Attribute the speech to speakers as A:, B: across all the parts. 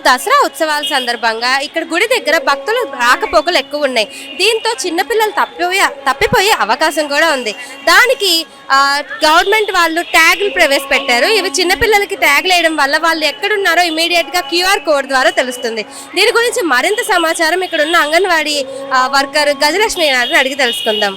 A: దసరా ఉత్సవాల సందర్భంగా ఇక్కడ గుడి దగ్గర భక్తులు రాకపోకలు ఎక్కువ ఉన్నాయి. దీంతో చిన్నపిల్లలు తప్పిపోయే అవకాశం కూడా ఉంది. దానికి గవర్నమెంట్ వాళ్ళు ట్యాగ్లు ప్రవేశపెట్టారు. ఇవి చిన్నపిల్లలకి ట్యాగ్లు వేయడం వల్ల వాళ్ళు ఎక్కడున్నారో ఇమీడియట్ గా క్యూఆర్ కోడ్ ద్వారా తెలుస్తుంది. దీని గురించి మరింత సమాచారం ఇక్కడ ఉన్న అంగన్వాడీ వర్కర్ గజలక్ష్మి గారిని అడిగి తెలుసుకుందాం.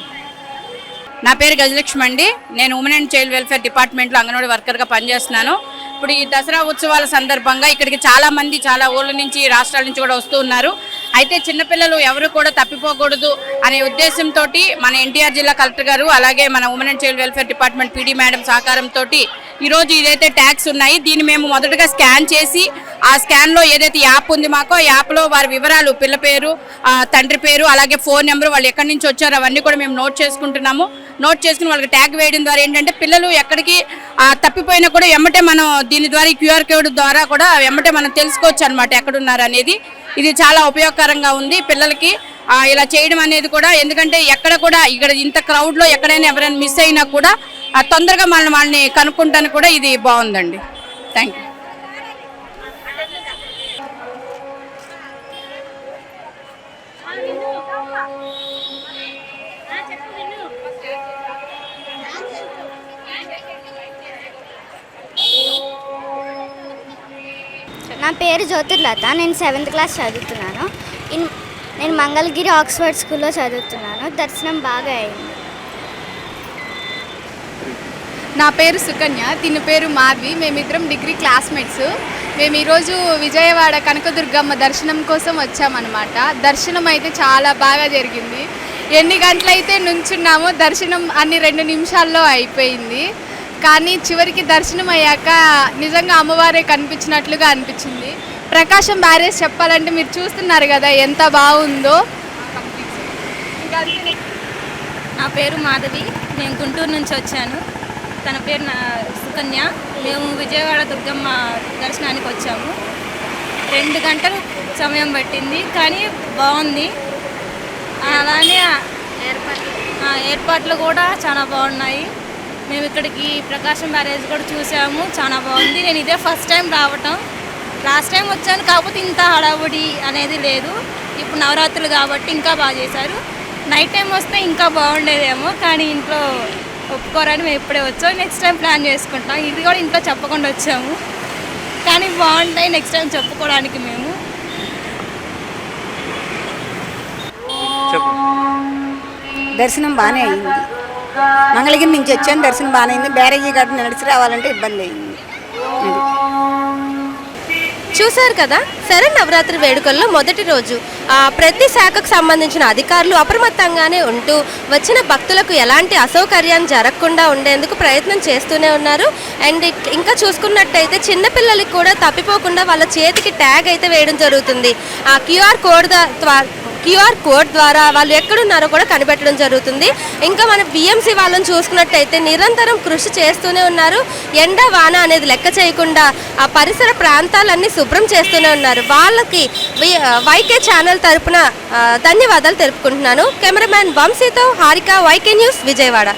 B: నా పేరు గజలక్ష్మి అండి. నేను ఉమెన్ అండ్ చైల్డ్ వెల్ఫేర్ డిపార్ట్మెంట్లో అంగన్వాడీ వర్కర్గా పనిచేస్తున్నాను. ఇప్పుడు ఈ దసరా ఉత్సవాల సందర్భంగా ఇక్కడికి చాలామంది చాలా ఊళ్ళ నుంచి రాష్ట్రాల నుంచి కూడా వస్తూ ఉన్నారు. అయితే చిన్నపిల్లలు ఎవరు కూడా తప్పిపోకూడదు అనే ఉద్దేశంతో మన ఎన్టీఆర్ జిల్లా కలెక్టర్ గారు అలాగే మన women and child welfare department PD madam సహకారంతో ఈరోజు ఏదైతే ట్యాగ్స్ ఉన్నాయి దీన్ని మేము మొదటగా స్కాన్ చేసి ఆ స్కాన్లో ఏదైతే యాప్ ఉంది మాకో యాప్లో వారి వివరాలు, పిల్ల పేరు, తండ్రి పేరు, అలాగే ఫోన్ నెంబరు, వాళ్ళు ఎక్కడి నుంచి వచ్చారో అవన్నీ కూడా మేము నోట్ చేసుకుంటున్నాము. నోట్ చేసుకుని వాళ్ళకి ట్యాగ్ వేయడం ద్వారా ఏంటంటే పిల్లలు ఎక్కడికి తప్పిపోయినా కూడా ఎమ్మటే మనం దీని ద్వారా క్యూఆర్ కోడ్ ద్వారా కూడా ఎమ్మటే మనం తెలుసుకోవచ్చు అనమాట ఎక్కడున్నారు అనేది. ఇది చాలా ఉపయోగకరంగా ఉంది పిల్లలకి ఇలా చేయడం అనేది కూడా. ఎందుకంటే ఎక్కడ కూడా ఇక్కడ ఇంత క్రౌడ్లో ఎక్కడైనా ఎవరైనా మిస్ అయినా కూడా తొందరగా వాళ్ళని కనుక్కుంటానికి కూడా ఇది బాగుందండి. Thank you.
C: నా పేరు జ్యోతిర్లత. నేను 7th క్లాస్ చదువుతున్నాను. నేను మంగళగిరి ఆక్స్ఫర్డ్ స్కూల్లో చదువుతున్నాను. దర్శనం బాగా అయింది.
D: నా పేరు సుకన్య, దీని పేరు మాధవి. మేమిద్దరం డిగ్రీ క్లాస్మేట్స్. మేము ఈరోజు విజయవాడ కనకదుర్గమ్మ దర్శనం కోసం వచ్చామన్నమాట. దర్శనం అయితే చాలా బాగా జరిగింది. ఎన్ని గంటలైతే నుంచున్నామో దర్శనం అన్ని 2 నిమిషాల్లో అయిపోయింది. కానీ చివరికి దర్శనం అయ్యాక నిజంగా అమ్మవారే కనిపించినట్లుగా అనిపించింది. ప్రకాశం బ్యారేజ్ చెప్పాలంటే మీరు చూస్తున్నారు కదా ఎంత బాగుందో.
E: నా పేరు మాధవి, నేను గుంటూరు నుంచి వచ్చాను. తన పేరు సుకన్య. మేము విజయవాడ దుర్గమ్మ దర్శనానికి వచ్చాము. 2 గంటలు సమయం పట్టింది కానీ బాగుంది. అలానే ఏర్పాట్లు కూడా చాలా బాగున్నాయి. మేము ఇక్కడికి ప్రకాశం బ్యారేజ్ కూడా చూసాము, చాలా బాగుంది. నేను ఇదే ఫస్ట్ టైం రావటం. లాస్ట్ టైం వచ్చాను కాకపోతే ఇంత హడావుడి అనేది లేదు. ఇప్పుడు నవరాత్రులు కాబట్టి ఇంకా బాగా చేశారు. నైట్ టైం వస్తే ఇంకా బాగుండేదేమో కానీ ఇంట్లో ఒప్పుకోరని మేము ఇప్పుడే వచ్చాము. నెక్స్ట్ టైం ప్లాన్ చేసుకుంటాం. ఇది కూడా ఇంట్లో చెప్పకుండా వచ్చాము కానీ బాగుంటాయి నెక్స్ట్ టైం చెప్పుకోవడానికి. మేము
F: దర్శనం బాగానే అయింది. మంగళగిరి నుంచి వచ్చాను, దర్శనం బాగానే అయింది. బ్యారేజీ గడ్డ నడిచి రావాలంటే ఇబ్బంది అయింది.
A: చూశారు కదా, శరన్నవరాత్రి వేడుకల్లో మొదటి రోజు ప్రతి శాఖకు సంబంధించిన అధికారులు అప్రమత్తంగానే ఉంటూ వచ్చిన భక్తులకు ఎలాంటి అసౌకర్యాన్ని జరగకుండా ఉండేందుకు ప్రయత్నం చేస్తూనే ఉన్నారు. అండ్ ఇంకా చూసుకున్నట్టయితే చిన్నపిల్లలకి కూడా తప్పిపోకుండా వాళ్ళ చేతికి ట్యాగ్ అయితే వేయడం జరుగుతుంది. ఆ క్యూఆర్ కోడ్ ద్వారా వాళ్ళు ఎక్కడున్నారో కూడా కనిపెట్టడం జరుగుతుంది. ఇంకా మన బిఎంసి వాళ్ళని చూసుకున్నట్టయితే నిరంతరం కృషి చేస్తూనే ఉన్నారు. ఎండ వాన అనేది లెక్క చేయకుండా ఆ పరిసర ప్రాంతాలన్నీ శుభ్రం చేస్తూనే ఉన్నారు. వాళ్ళకి వైకే ఛానల్ తరపున ధన్యవాదాలు తెలుపుకుంటున్నాను. కెమెరామ్యాన్ వంశీతో హారిక, వైకే న్యూస్, విజయవాడ.